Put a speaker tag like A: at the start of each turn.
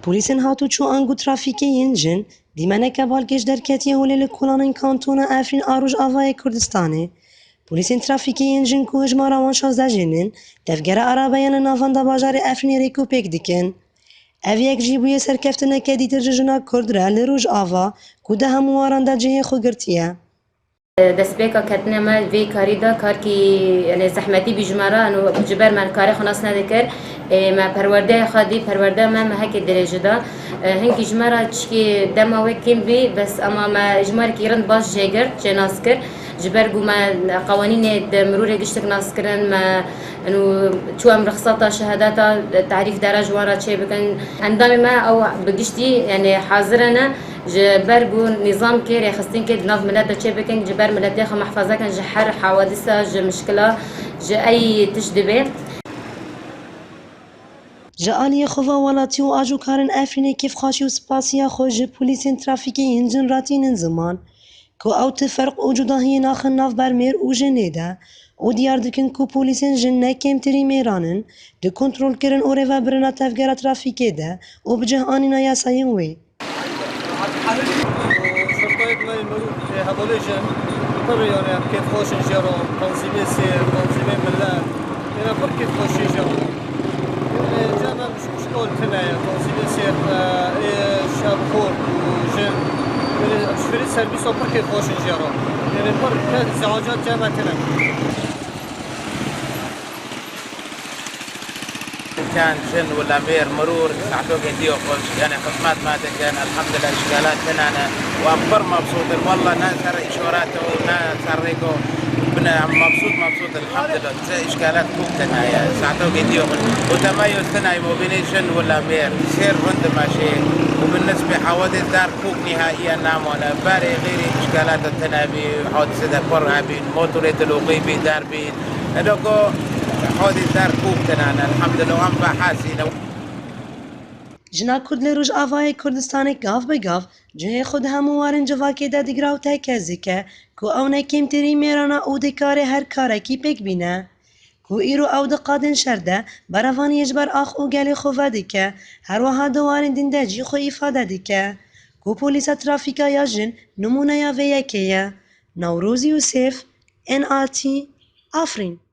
A: پلیسên هاتû çû angu trafîkê yên jin dîmeneke balkêş derketiye holê li kolanên kantona Efrîn a Rojavayê Kurdistanê. Polîsên trafîkê yên jin ku hejmara wan 16 jînin, tevgera arabeyan li navenda bajarê Efrînê rêkûpêk dikin. Ev yek jî bûye serkeftineke dîtir ji jina Kurd re li Rojava ku di hemû waran de cihê xwe girtiye.
B: دەستپێکە کەتنەمە vê karî da karkî zehmetî bijimara ji ber me karê xwe nas nedikir me perwerdeyê xwe dî perwerde me hekê dirêjî da hinkî ji me re tişkî dema wê kêm bî bes ama me ijmarekî rind baş jêgir jênas kir ji ber ku me qewanînê di mirûrê giştek naskirin me çû em rixsata şehedeta tarîf dera ji wan re çê bikin endamê me ew bi giştî yani hazir ne ji ber ku nîzam kê rêxistin kê di nav milet de çê bikin ji ber miletê xwe mehfeze kin ji her hawadîsa ji mişkila ji ey tiş dibe.
A: Ji aliyê xwe welatî û ajokarên Efrînê kêfxweşî û spasiya xwe ji polîsên trafîkê yên jin ratînin ziman ku ew ti ferq û cudahiyê naxin nav bermêr û jinê de û diyar dikin ku polîsên jin ne kêmtirî mêranin di kontrolkirin û rêvebirina tevgera trafîkê de û bi cih anîna yasayên wê.
C: سرویس و پر که خوش جارو یعنی پر که زعاجات جمع کنن
D: كان شن ولا مير مرور ساعتوك يديو خوش يعني خدمات ما كان الحمد لله اشكالات هنا وامبر مبسوط والله ناس اشوراته وناس ريكو بنا مبسوط الحمد لله زي اشكالات كوكتنا يا ساعتوك يديو وتميز تنا موبينيشن ولا مير سير رند ماشي وبالنسبة حوادث دار كوك نهائيا نعم ولا باري غير اشكالات التنابي حادثة برها بين موتورة الوقيبي دار بين هذوكو حادث دار كوك تنانا الحمد لله وام بحاسين
A: Jina Kurd li Rojavayê Kurdistanê gav bi gav cihê xwe di hemû warên civakê de digre û tekez dike ku ew ne kêmtirî mêrana û dikarê her karekî pêk bîne ku îro ew di qadên şer de berevaniyê ji ber ax û gelê xwe vedike her wiha di warên din de cî xwe îfade dike ku polîsa trafîka ya jin nimûneya vê yekê ye. Newrozî Yûsêf, NRT, Afrîn.